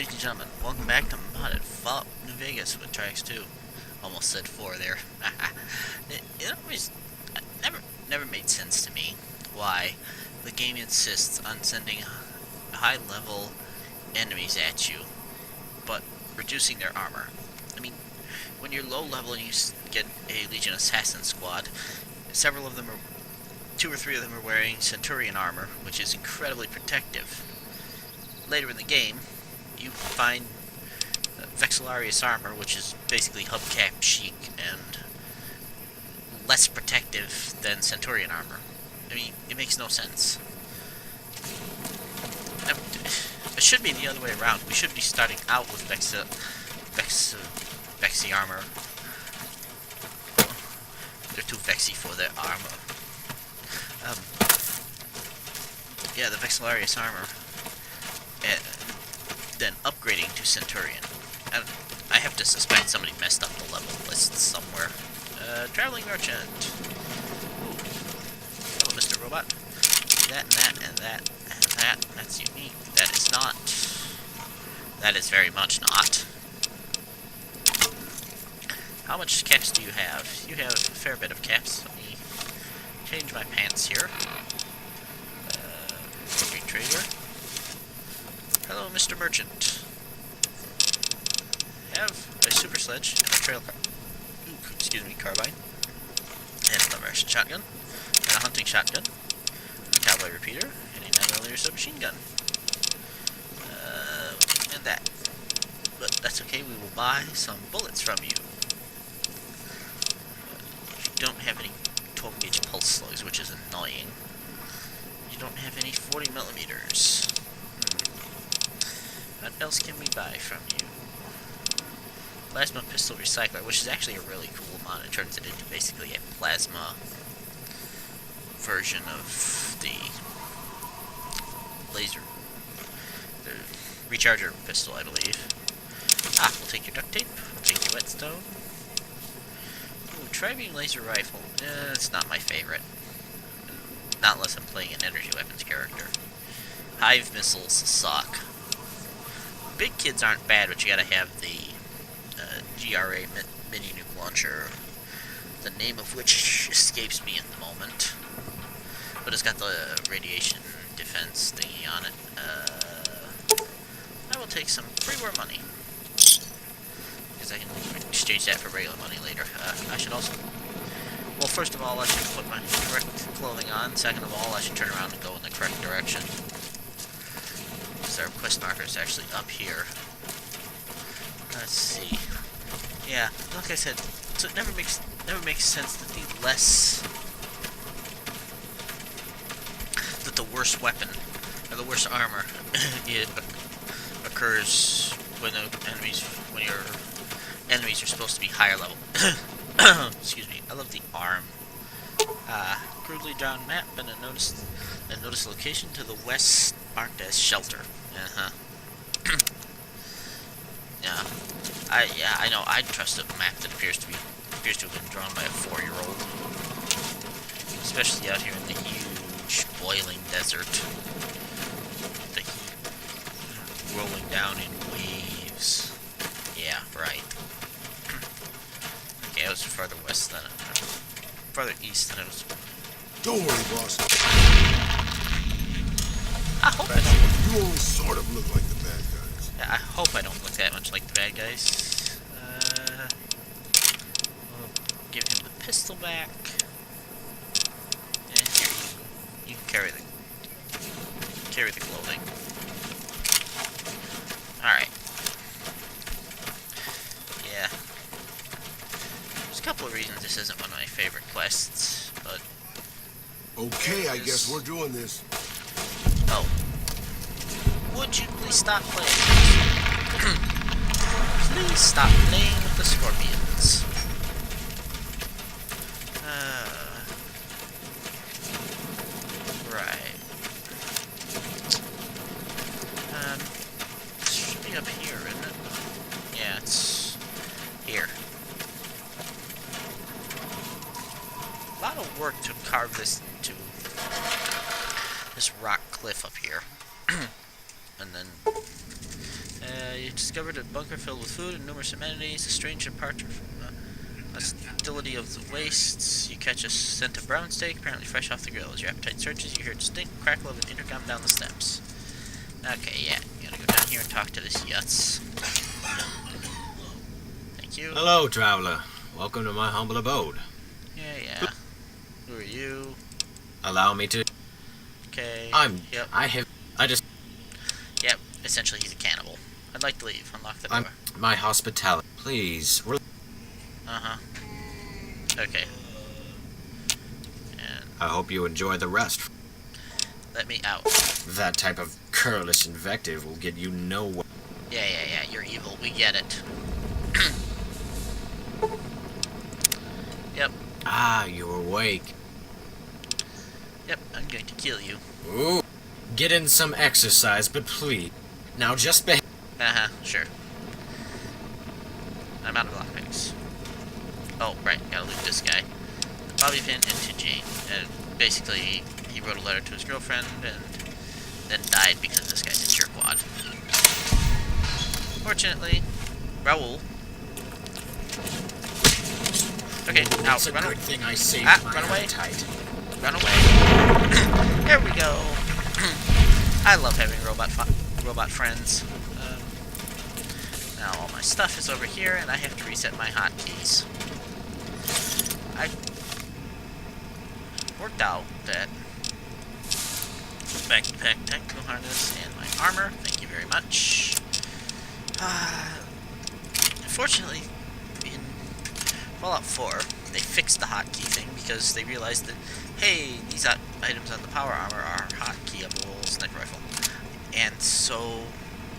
ladies and gentlemen, welcome back to Modded Fallout New Vegas with Tracks 2. Almost said 4 there. it always never made sense to me why the game insists on sending high-level enemies at you, but reducing their armor. I mean, when you're low level and you get a Legion Assassin squad, several of them are, 2 or 3 of them are wearing Centurion armor, which is incredibly protective. Later in the game, you find Vexillarius armor, which is basically hubcap chic and less protective than Centurion armor. I mean, it makes no sense. It should be the other way around. We should be starting out with Vexy armor. They're too Vexy for their armor. Yeah, the Vexillarius armor. Then upgrading to Centurion. And I have to suspect somebody messed up the level list somewhere. Traveling merchant. Ooh. Hello, Mr. Robot. That and that and that and that. That's unique. That is not. That is very much not. How much caps do you have? You have a fair bit of caps. Let me change my pants here. Street trader. Hello, Mr. Merchant. I have a super sledge and a carbine, and a Russian shotgun, and a hunting shotgun, a cowboy repeater, and a 9mm submachine gun. And that. But that's okay, we will buy some bullets from you. You don't have any 12-gauge pulse slugs, which is annoying. You don't have any 40mm. What else can we buy from you? Plasma pistol recycler, which is actually a really cool mod. It turns it into basically a plasma version of the laser, the recharger pistol, I believe. Ah, we'll take your duct tape. We'll take your whetstone. Ooh, tri-beam laser rifle. It's not my favorite. Not unless I'm playing an energy weapons character. Hive missiles suck. Big kids aren't bad, but you gotta have the GRA mini nuke launcher, the name of which escapes me at the moment. But it's got the radiation defense thingy on it. I will take some freeware money, because I can exchange that for regular money later. I should also... Well, first of all, I should put my correct clothing on. Second of all, I should turn around and go in the correct direction. Because our quest marker is actually up here. Let's see. Yeah, like I said, so it never makes sense that the worst weapon or the worst armor it occurs when your enemies are supposed to be higher level. Excuse me. I love the arm. Crudely drawn map and a notice location to the west marked as shelter. Yeah, I know. I'd trust a map that appears to have been drawn by a 4-year-old, especially out here in the huge boiling desert. The heat rolling down in waves. Yeah, right. Okay, I was further west than further east than it was. Don't worry, boss. I hope I don't. You only sort of look like the bad guys. Yeah, I hope I don't look that much like the bad guys. We'll give him the pistol back. And here you can carry the clothing. Alright. Yeah. There's a couple of reasons this isn't one of my favorite quests, but... Okay, I guess we're doing this. Oh. Would you please stop playing? Please stop playing with the scorpions. Right. It should be up here, isn't it? Yeah, it's here. A lot of work to carve this into this rock cliff up here. And then You've discovered a bunker filled with food and numerous amenities. A strange departure from the hostility of the wastes. You catch a scent of brown steak, apparently fresh off the grill. As your appetite searches, you hear a distinct crackle of an intercom down the steps. Okay, yeah. You gotta go down here and talk to this Yutz. Thank you. Hello, traveler. Welcome to my humble abode. Yeah. Who are you? Allow me to... Okay. Yep. Yep. Essentially, he's a cannibal. I'd like to leave. Unlock the door. My hospitality. Please. Uh-huh. Okay. And I hope you enjoy the rest. let me out. That type of curlish invective will get you nowhere. Yeah. You're evil. We get it. Yep. Ah, you're awake. Yep. I'm going to kill you. Ooh. Get in some exercise, but please. Now just behave. Uh-huh. Sure. I'm out of lockpicks. Oh, right. Gotta loot this guy. Bobby pin into Jane. Basically, he wrote a letter to his girlfriend and then died because this guy's a jerkwad. Fortunately, Raoul. Okay, now It's a run good thing I saved my run away. appetite. Run away. There we go. I love having robot friends. Now all my stuff is over here, and I have to reset my hotkeys. I worked out that backpack, tactical harness, and my armor. Thank you very much. Unfortunately, in Fallout 4, they fixed the hotkey thing because they realized that, hey, these items on the power armor are hotkeyable sniper rifle. And so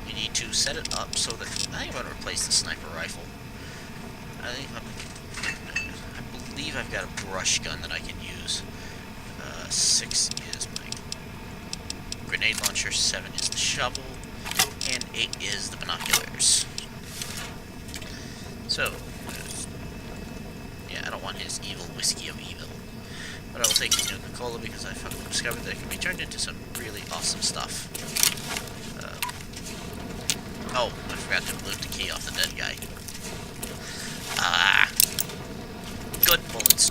we need to set it up so that I think I'm going to replace the sniper rifle. I believe I've got a brush gun that I can use. 6 is my grenade launcher, 7 is the shovel, and 8 is the binoculars. So, yeah, I don't want his evil whiskey of evil. But I will take his Nuka-Cola because I've discovered that it can be turned into some really awesome stuff. Oh, I forgot to loot the key off the dead guy.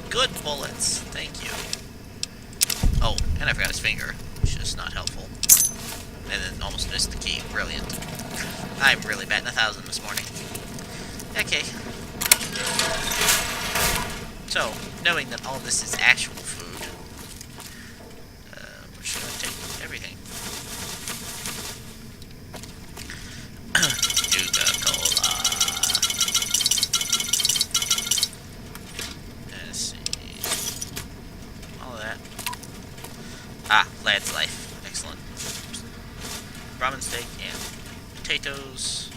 Good bullets, thank you. Oh, and I forgot his finger, which is not helpful. And then almost missed the key, brilliant. I'm really batting 1,000 this morning. Okay. So, knowing that all this is actual food, where should I take everything? Nuka-Cola. Let's see. All of that. Lad's life. Excellent. Ramen steak and potatoes.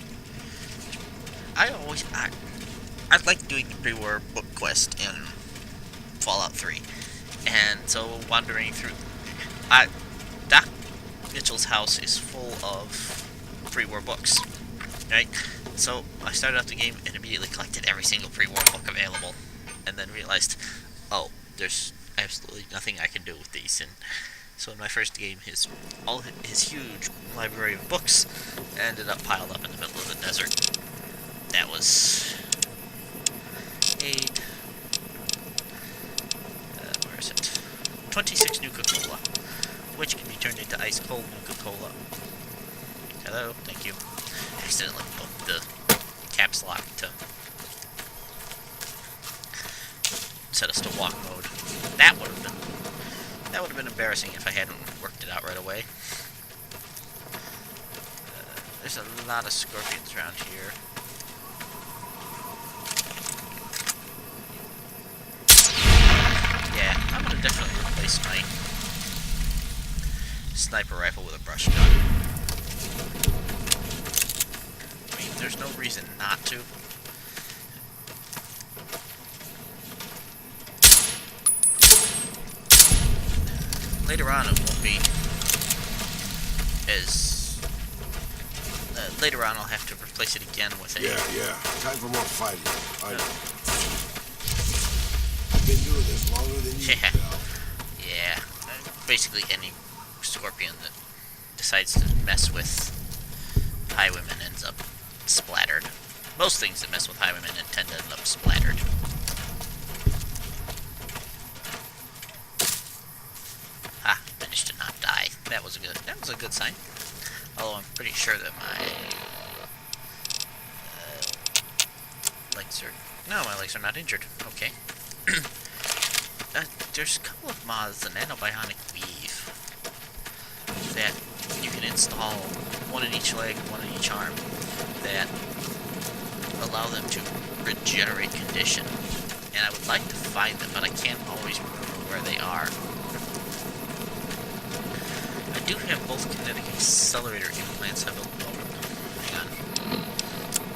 I like doing the pre-war book quest in Fallout 3. And so wandering through... Doc Mitchell's house is full of pre-war books, right? So I started out the game and immediately collected every single pre-war book available. And then realized, oh, there's absolutely nothing I can do with these. And so in my first game, his huge library of books ended up piled up in the middle of the desert. That was 8. Where is it? 26 Nuka-Cola, which can be turned into ice cold Nuka-Cola. Hello, thank you. Accidentally put the caps lock to set us to walk mode. That would have been embarrassing if I hadn't worked it out right away. There's a lot of scorpions around here. Yeah, I'm gonna definitely replace my sniper rifle with a brush gun. I mean, there's no reason not to. Later on, it won't be as... later on, I'll have to replace it again with a... Yeah. Time for more fighting. I know. Been doing this longer than you, pal. Yeah. Basically, any scorpion that decides to mess with highwaymen ends up Most things that mess with highwaymen tend to end up splattered. Ah, managed to not die. That was a good sign. Although I'm pretty sure that my legs are... No, my legs are not injured. Okay. There's a couple of mods, the nanobionic weave, that you can install, one in each leg, one in each arm, that allow them to regenerate condition. And I would like to find them, but I can't always remember where they are. I do have both kinetic accelerator implants available. Hang on.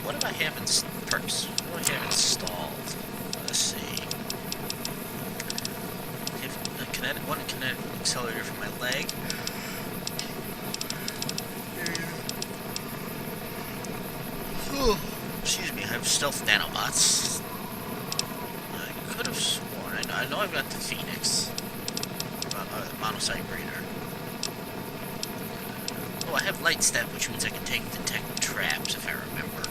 What do I have in perks? What do I have installed? Let's see. I have one kinetic accelerator for my leg. Excuse me, I have stealth nanobots. I could have sworn. I know I've got the Phoenix. Monocyte breeder. Oh, I have light step, which means I can detect traps if I remember.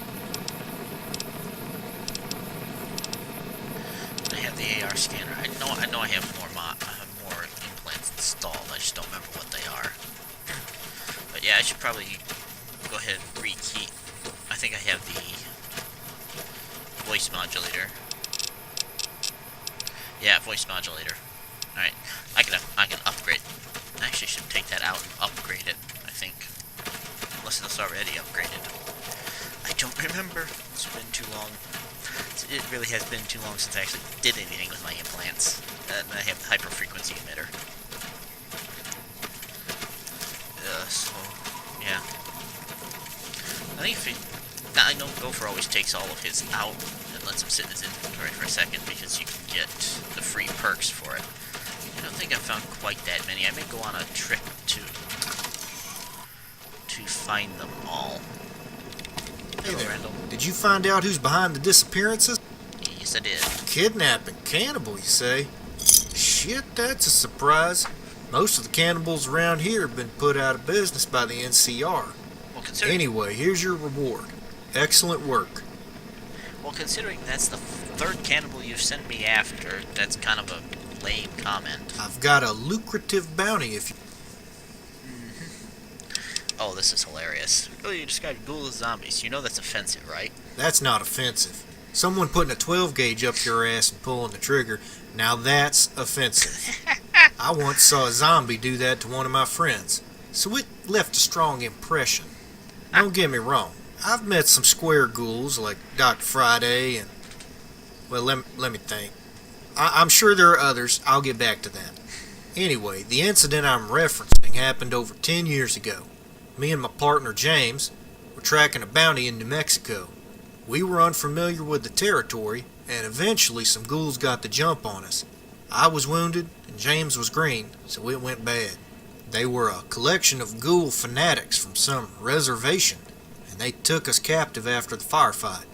I have the AR scanner. I know I have more implants installed. I just don't remember what they are. But yeah, I should probably go ahead and rekey. I think I have the voice modulator. Yeah, voice modulator. Alright, I can upgrade. I actually should take that out and upgrade it, I think. Unless it's already upgraded. I don't remember. It's been too long. It really has been too long since I actually did anything with my implants. I have the hyper frequency emitter. So, yeah. I think I know Gopher always takes all of his out and lets him sit in his inventory for a second because you can get the free perks for it. I don't think I've found quite that many. I may go on a trip to find them all. Hey Hello, there. Randall. Did you find out who's behind the disappearances? Yes, I did. Kidnapping cannibal, you say? Shit, that's a surprise. Most of the cannibals around here have been put out of business by the NCR. Well, considering Anyway, here's your reward. Excellent work. considering that's the third cannibal you've sent me after, that's kind of a lame comment. I've got a lucrative bounty if you... Oh, this is hilarious. Oh, you described ghouls as zombies. You know that's offensive, right? That's not offensive. Someone putting a 12 gauge up your ass and pulling the trigger, now that's offensive. I once saw a zombie do that to one of my friends, so it left a strong impression. Don't get me wrong, I've met some square ghouls like Dr. Friday and... Well, let me think. I'm sure there are others. I'll get back to that. Anyway, the incident I'm referencing happened over 10 years ago. Me and my partner James were tracking a bounty in New Mexico. We were unfamiliar with the territory, and eventually some ghouls got the jump on us. I was wounded, and James was green, so it went bad. They were a collection of ghoul fanatics from some reservation, and they took us captive after the firefight.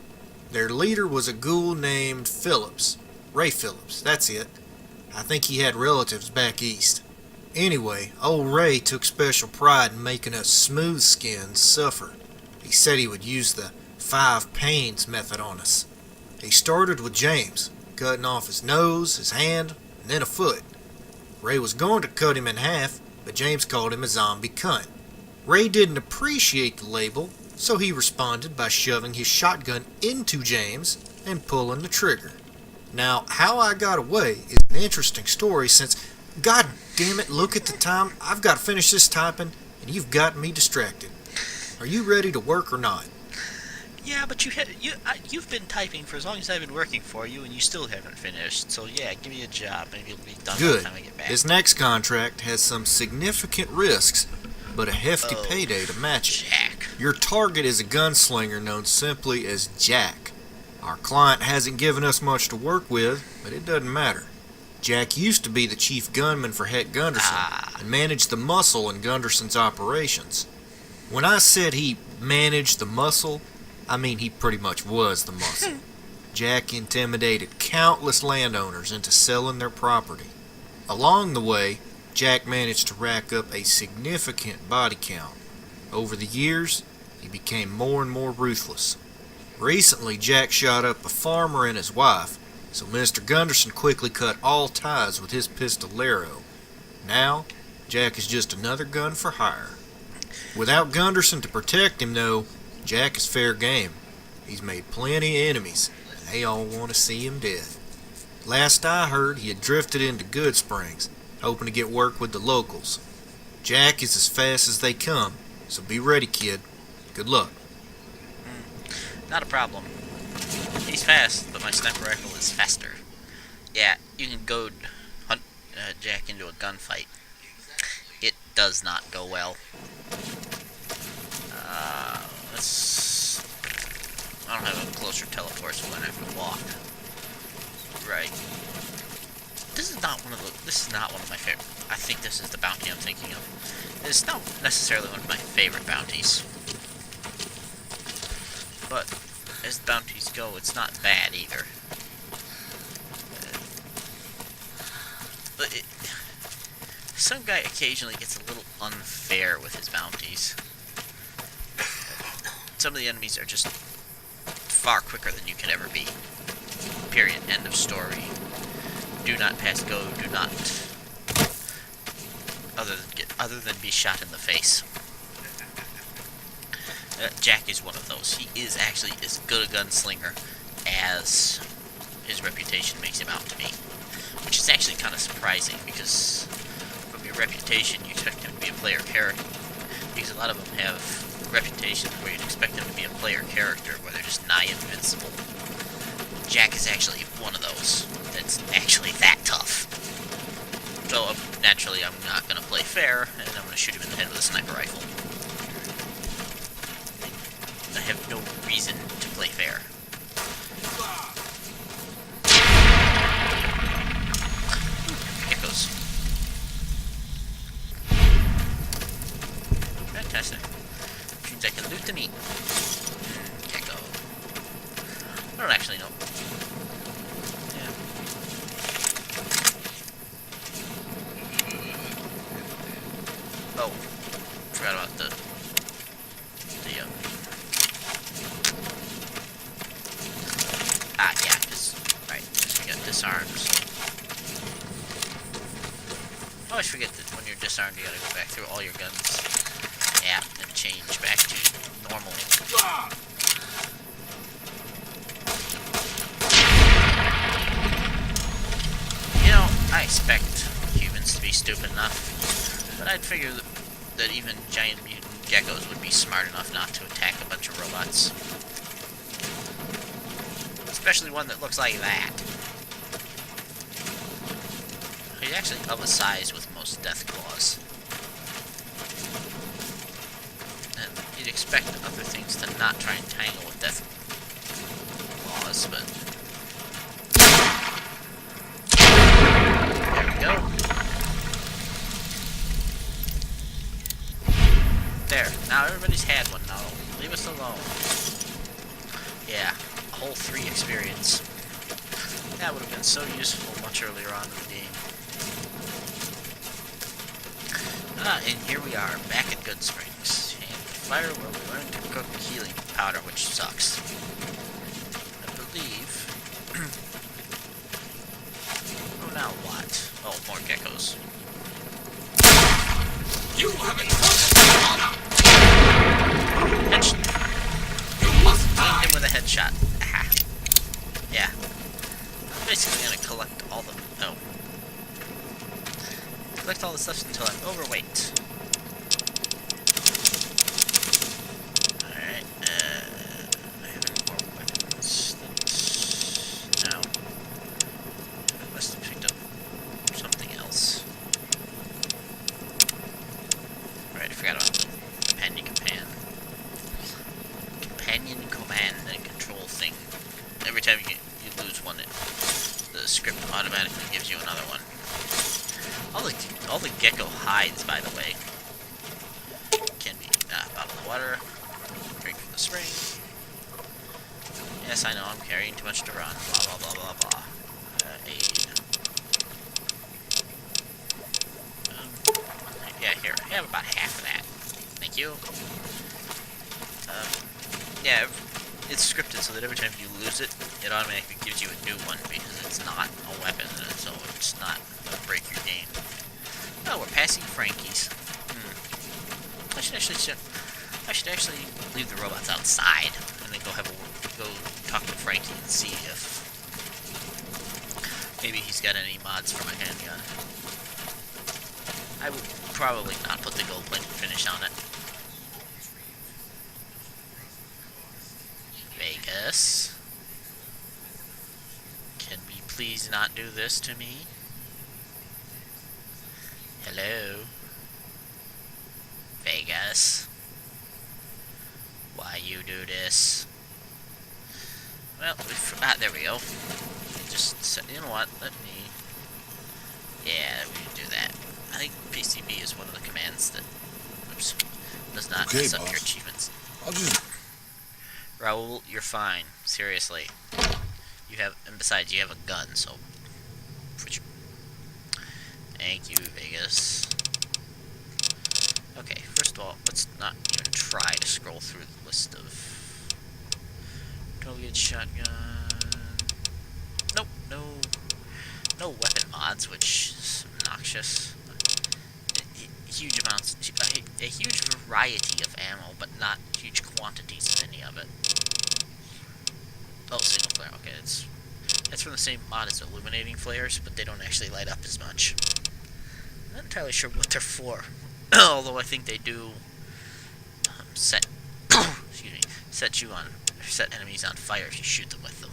Their leader was a ghoul named Phillips. Ray Phillips, that's it. I think he had relatives back east. Anyway, old Ray took special pride in making us smooth skins suffer. He said he would use the 5 pains method on us. He started with James, cutting off his nose, his hand, and then a foot. Ray was going to cut him in half, but James called him a zombie cunt. Ray didn't appreciate the label, so he responded by shoving his shotgun into James and pulling the trigger. Now, how I got away is an interesting story since, god damn it, look at the time, I've got to finish this typing, and you've got me distracted. Are you ready to work or not? Yeah, but you've been typing for as long as I've been working for you, and you still haven't finished. So yeah, give me a job. Maybe it'll be done by the Good. time I get back. This next contract has some significant risks, but a hefty Oh, payday to match it. Jack. Your target is a gunslinger known simply as Jack. Our client hasn't given us much to work with, but it doesn't matter. Jack used to be the chief gunman for Het Gunderson and managed the muscle in Gunderson's operations. When I said he managed the muscle, I mean he pretty much was the muscle. Jack intimidated countless landowners into selling their property. Along the way, Jack managed to rack up a significant body count. Over the years, he became more and more ruthless. Recently, Jack shot up a farmer and his wife, so Mr. Gunderson quickly cut all ties with his pistolero. Now, Jack is just another gun for hire. Without Gunderson to protect him, though, Jack is fair game. He's made plenty of enemies, and they all want to see him dead. Last I heard, he had drifted into Good Springs, hoping to get work with the locals. Jack is as fast as they come, so be ready, kid. Good luck. Not a problem. He's fast, but my sniper rifle is faster. Yeah, you can goad hunt Jack into a gunfight. It does not go well. I don't have a closer teleport, so I'm gonna have to walk. Right. This is not one of my favorite. I think this is the bounty I'm thinking of. It's not necessarily one of my favorite bounties, but as bounties go, it's not bad either. But some guy occasionally gets a little unfair with his bounties. Some of the enemies are just far quicker than you can ever be. Period. End of story. Do not pass go. Do not. Other than be shot in the face. Jack is one of those. He is actually as good a gunslinger as his reputation makes him out to be, which is actually kind of surprising because from your reputation you expect him to be a player character. Because a lot of them have reputations where you'd expect them to be a player character where they're just nigh invincible. Jack is actually one of those that's actually that tough. So naturally I'm not going to play fair, and I'm going to shoot him in the head with a sniper rifle. I have no reason to play fair. Geckos. Fantastic. Means I can loot the meat. Gecko. I don't actually know. Yeah. Oh. Forgot about the yeah, because we got disarmed, so. I always forget that when you're disarmed, you gotta go back through all your guns. Yeah, and change back to normal. You know, I expect humans to be stupid enough, but I'd figure that even giant mutant geckos would be smart enough not to attack a bunch of robots. Especially one that looks like that. He's actually of a size with most death claws. And you'd expect other things to not try and tangle with death claws, but... There we go. There. Now everybody's had one now. Leave us alone. Yeah. A whole 3 experience. That would have been so useful much earlier on in the game. And here we are, back at Good Springs. And the fire where we learned to cook healing powder, which sucks. I believe... oh, now what? Oh, more geckos. You haven't You must die. Him with a headshot. Aha. Yeah. I'm basically gonna collect all the... oh. Collect all the stuff until I'm overweight. Alright, I have any more weapons. No. I must have picked up something else. Alright, I forgot about companion command. Companion command and control thing. Every time you lose one, the script automatically gives you another one. All the gecko hides, by the way, can be bottle of water, drink from the spring. Yes, I know I'm carrying too much to run. Blah blah blah blah blah. Aid. Yeah, here. I have about half of that. Thank you. Yeah, it's scripted so that every time you lose it, it automatically gives you a new one because it's not a weapon, so it's not gonna break your game. Oh, we're passing Frankie's. I should actually leave the robots outside and then go talk to Frankie and see if maybe he's got any mods for my handgun. I would probably not put the gold plated finish on it. Vegas, can we please not do this to me? Hello? Vegas? Why you do this? Well, there we go. You know what, yeah, we can do that. I think PCB is one of the commands that, does not mess up your achievements. I'll just... Raul, you're fine. Seriously. And besides, you have a gun, so... Thank you, Vegas. Okay, first of all, let's not even try to scroll through the list of... 12-gauge shotgun... Nope, no weapon mods, which is obnoxious. Huge amounts... A huge variety of ammo, but not huge quantities of any of it. Oh, single flare, okay, that's from the same mod as illuminating flares, but they don't actually light up as much. I'm not entirely sure what they're for. Although I think they do set set enemies on fire if you shoot them with them.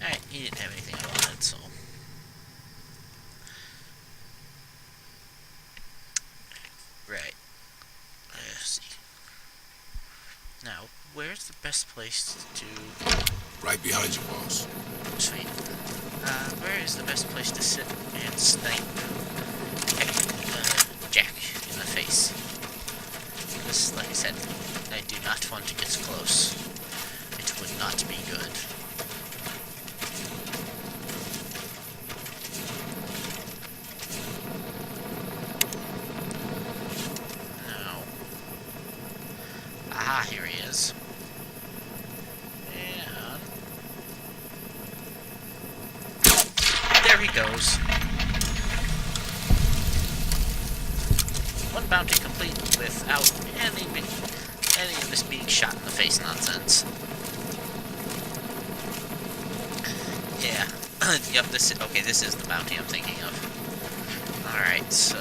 Alright, he didn't have anything I wanted, so right. Let's see. Now, where's the best place to Right behind you, boss. sweet. Where is the best place to sit and snipe Jack in the face? This, like I said, I do not want to get close. It would not be good. No. Ah, here he is. And there he goes. One bounty complete without any of this being shot in the face nonsense. Yeah. Yep, this is the bounty I'm thinking of. Alright, so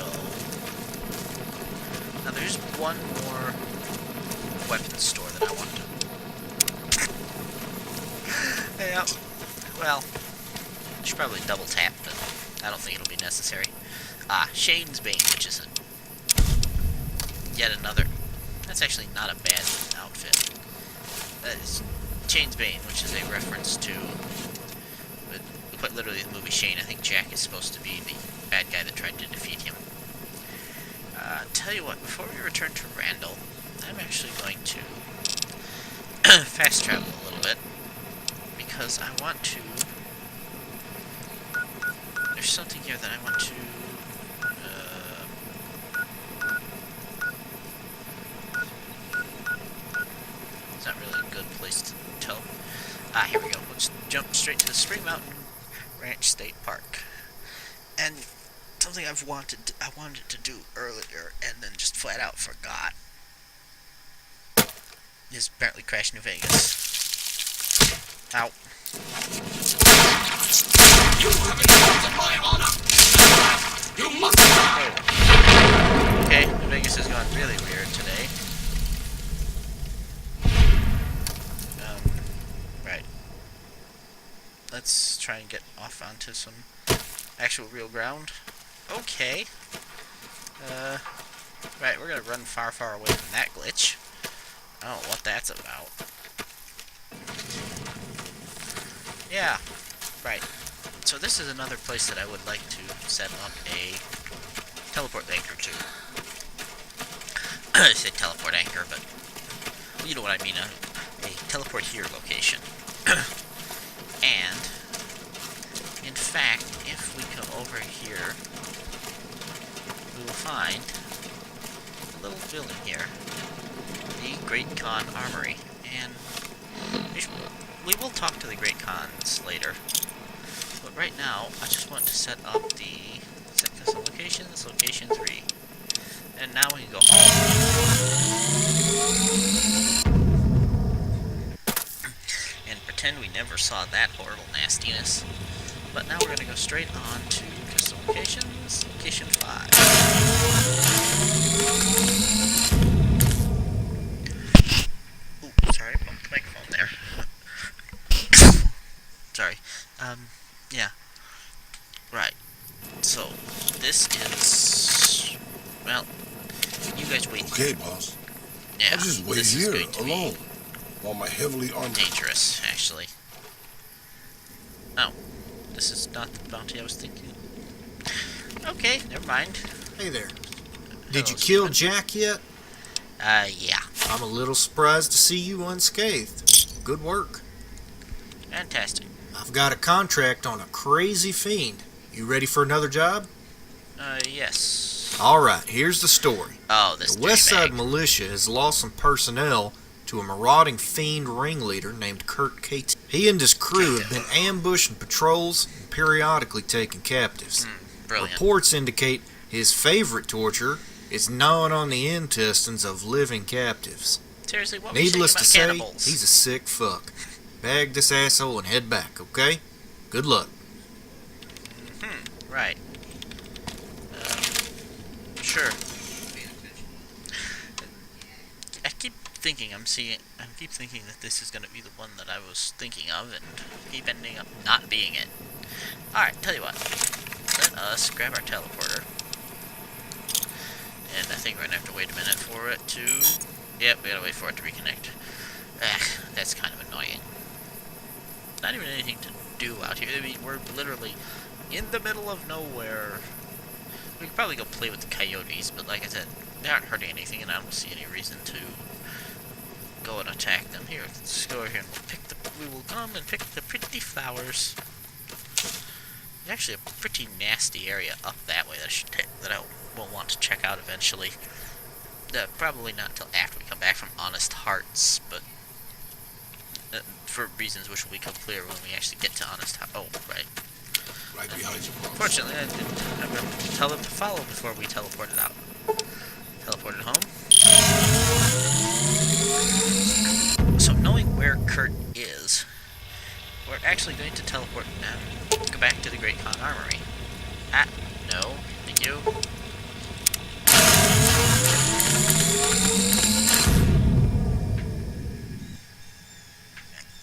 now there's one more weapons store that I want to. Yeah. Well, I should probably double tap, but I don't think it'll be necessary. Shane's Bane, which is yet another. That's actually not a bad outfit. That is Shane's Bane, which is a reference to, quite literally, the movie Shane. I think Jack is supposed to be the bad guy that tried to defeat him. Tell you what, before we return to Randall, I'm actually going to fast travel a little bit, because I want to... There's something here that I want to... It's not really a good place to tell. Here we go. Let's jump straight to the Spring Mountain Ranch State Park. And something I wanted to do earlier, and then just flat out forgot, is apparently crash New Vegas. Ow. You have insulted my honor! You must Oh. Okay, New Vegas has gone really weird today. Right. Let's try and get off onto some actual real ground. Okay. Right, we're gonna run far, far away from that glitch. I don't know what that's about. Yeah, right. So this is another place that I would like to set up a teleport anchor to. I say teleport anchor, but you know what I mean, a teleport here location. And, in fact, if we come over here, we will find a little building here, the Great Khan Armory, and we will talk to the Great Khans later. But right now, I just want to set up the... Set this location. This location 3. And now we can go home. And pretend we never saw that horrible nastiness. But now we're going to go straight on to custom locations. Location 5. Ooh, sorry, bumped the microphone there. Sorry. Yeah. Right. So, this is... Well, you guys wait. Okay, boss. Yeah, I'll just wait this is here, going to be alone, while my heavily armed... dangerous, actually. Oh. This is not the bounty I was thinking. Okay, never mind. Hey there. Did you Hello, kill Stephen. Jack yet? Yeah. I'm a little surprised to see you unscathed. Good work. Fantastic. I've got a contract on a crazy fiend. You ready for another job? Yes. Alright, here's the story. Oh, this The West Side dirtbag. Militia has lost some personnel to a marauding fiend ringleader named Kurt Cates. He and his crew have been ambushing patrols and periodically taking captives. Brilliant. Reports indicate his favorite torture is gnawing on the intestines of living captives. Seriously, what were you saying Needless about to say, cannibals? he's a sick fuck. Bag this asshole and head back, okay? Good luck. Right. Sure. I keep thinking I keep thinking that this is going to be the one that I was thinking of, and keep ending up not being it. Alright, tell you what. Let us grab our teleporter. And I think we're going to have to wait a minute for it to... Yep, we gotta wait for it to reconnect. That's kind of annoying. Not even anything to do out here. I mean, we're literally in the middle of nowhere. We could probably go play with the coyotes, but like I said, they aren't hurting anything, and I don't see any reason to go and attack them. Here, let's go over here and we will come and pick the pretty flowers. There's actually a pretty nasty area up that way that I will want to check out eventually. Probably not until after we come back from Honest Hearts, but for reasons which will become clear when we actually get to Honest Hearts. Oh, right. Right behind you, boss. Fortunately, I didn't have to tell them to follow before we teleported out. Teleported home. So, knowing where Kurt is, we're actually going to teleport now. Go back to the Great Khan Armory. No. Thank you.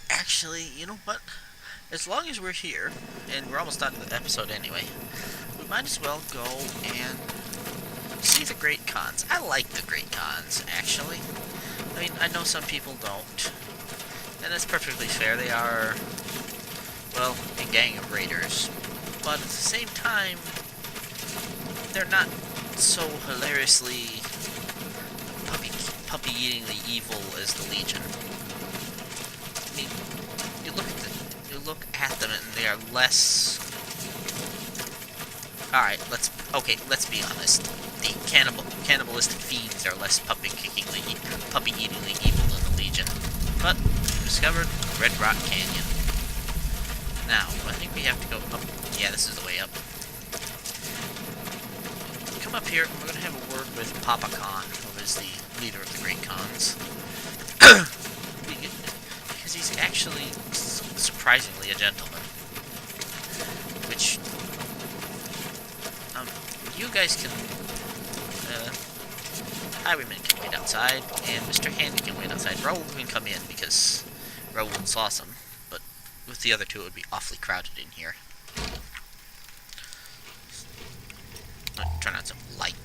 Actually, you know what? As long as we're here, and we're almost done with the episode anyway, we might as well go and see the Great Khans. I like the Great Khans, actually. I mean, I know some people don't, and that's perfectly fair. They are, well, a gang of raiders, but at the same time, they're not so hilariously puppy-eatingly evil as the Legion. I mean, you look at them and they are less... Alright, let's be honest. The cannibalistic fiends are less puppy-eatingly evil than the Legion. But, discovered Red Rock Canyon. Now, I think we have to go up... Yeah, this is the way up. Come up here and we're going to have a word with Papa Khan, who is the leader of the Great Khans. Because he's actually surprisingly a gentleman. Which, you guys can, Highwayman can wait outside, and Mr. Handy can wait outside. Raoul can come in because Raoul's awesome, but with the other two it would be awfully crowded in here. Turn on some light.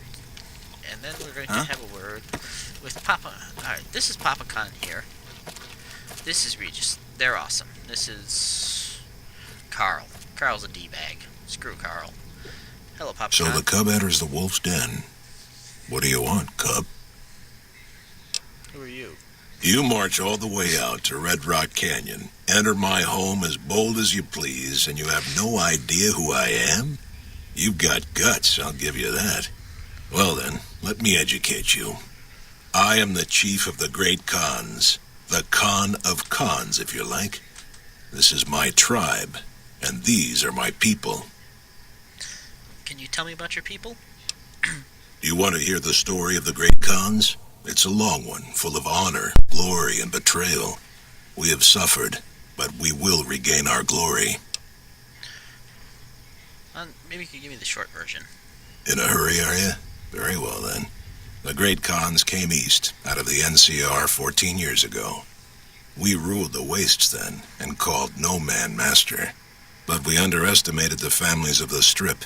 And then we're going to have a word with Papa. Alright, this is Papa Khan here. This is Regis. They're awesome. This is Carl. Carl's a D-bag. Screw Carl. Hello, Papa So Khan. the cub enters the wolf's den. What do you want, cub? Who are you? You march all the way out to Red Rock Canyon, enter my home as bold as you please, and you have no idea who I am? You've got guts, I'll give you that. Well then, let me educate you. I am the chief of the Great Khans. The Khan of Khans, if you like. This is my tribe, and these are my people. Can you tell me about your people? Do you want to hear the story of the Great Khans? It's a long one, full of honor, glory, and betrayal. We have suffered, but we will regain our glory. Maybe you could give me the short version. In a hurry, are you? Very well, then. The Great Khans came east, out of the NCR 14 years ago. We ruled the wastes then, and called no man master. But we underestimated the families of the Strip,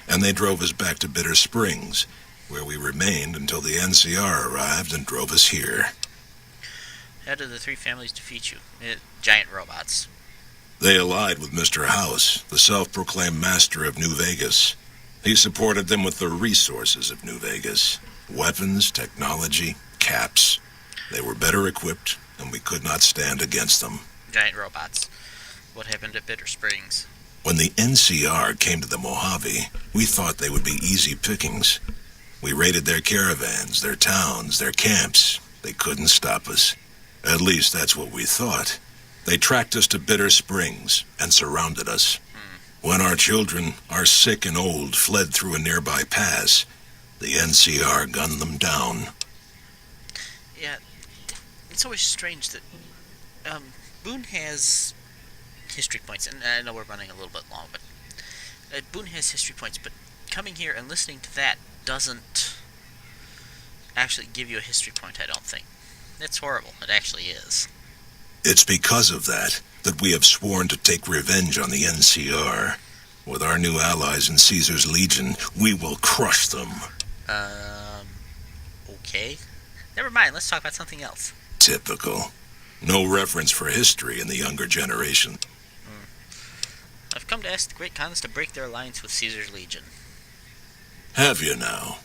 and they drove us back to Bitter Springs, where we remained until the NCR arrived and drove us here. How did the three families defeat you? Giant robots. They allied with Mr. House, the self-proclaimed master of New Vegas. He supported them with the resources of New Vegas. Weapons, technology, caps. They were better equipped, and we could not stand against them. Giant robots. What happened at Bitter Springs? When the NCR came to the Mojave, we thought they would be easy pickings. We raided their caravans, their towns, their camps. They couldn't stop us. At least that's what we thought. They tracked us to Bitter Springs and surrounded us. When our children, our sick and old, fled through a nearby pass, the NCR gunned them down. Yeah, it's always strange that Boone has history points, and I know we're running a little bit long, but Boone has history points, but coming here and listening to that doesn't actually give you a history point, I don't think. It's horrible. It actually is. It's because of that we have sworn to take revenge on the NCR. With our new allies in Caesar's Legion, we will crush them. Okay. Never mind, let's talk about something else. Typical. No reference for history in the younger generation. I've come to ask the Great Khans to break their alliance with Caesar's Legion. Have you now?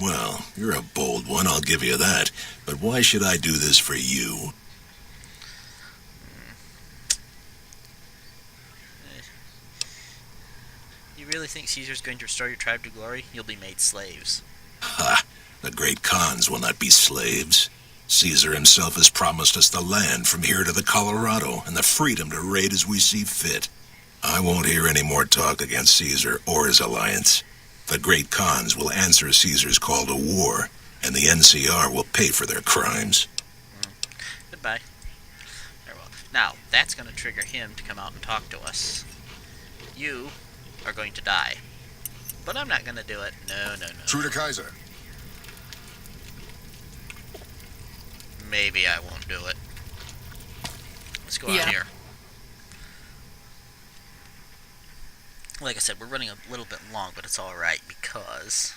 Well, you're a bold one, I'll give you that. But why should I do this for you? You really think Caesar's going to restore your tribe to glory? You'll be made slaves. Ha! The Great Khans will not be slaves. Caesar himself has promised us the land from here to the Colorado and the freedom to raid as we see fit. I won't hear any more talk against Caesar or his alliance. The Great Khans will answer Caesar's call to war, and the NCR will pay for their crimes. Goodbye. Very well. Now, that's going to trigger him to come out and talk to us. You are going to die. But I'm not going to do it. No. True to Kaiser. Maybe I won't do it. Let's go out here. Like I said, we're running a little bit long, but it's alright because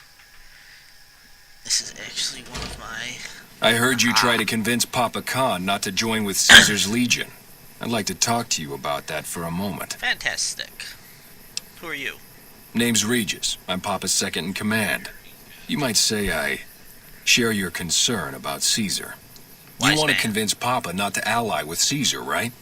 this is actually one of my... I heard you try to convince Papa Khan not to join with Caesar's Legion. I'd like to talk to you about that for a moment. Fantastic. Who are you? Name's Regis. I'm Papa's second in command. You might say I share your concern about Caesar. You Wise want to man. convince Papa not to ally with Caesar, right?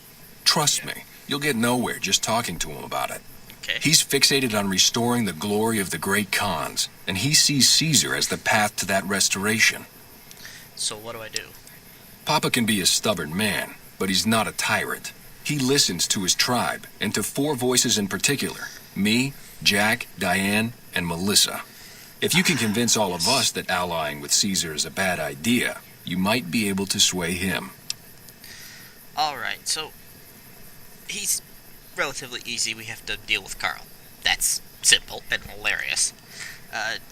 Trust me, you'll get nowhere just talking to him about it. Okay. He's fixated on restoring the glory of the Great Khans, and he sees Caesar as the path to that restoration. So what do I do? Papa can be a stubborn man, but he's not a tyrant. He listens to his tribe, and to 4 voices in particular. Me, Jack, Diane, and Melissa. If you can convince all of us that allying with Caesar is a bad idea, you might be able to sway him. Alright, so he's relatively easy. We have to deal with Carl. That's simple and hilarious.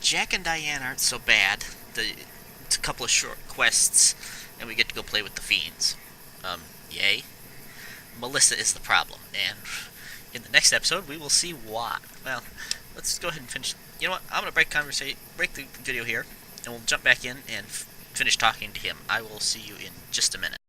Jack and Diane aren't so bad. It's a couple of short quests, and we get to go play with the fiends. Yay. Melissa is the problem, and in the next episode, we will see why. Well, let's go ahead and finish. You know what? I'm going to break the video here, and we'll jump back in and finish talking to him. I will see you in just a minute.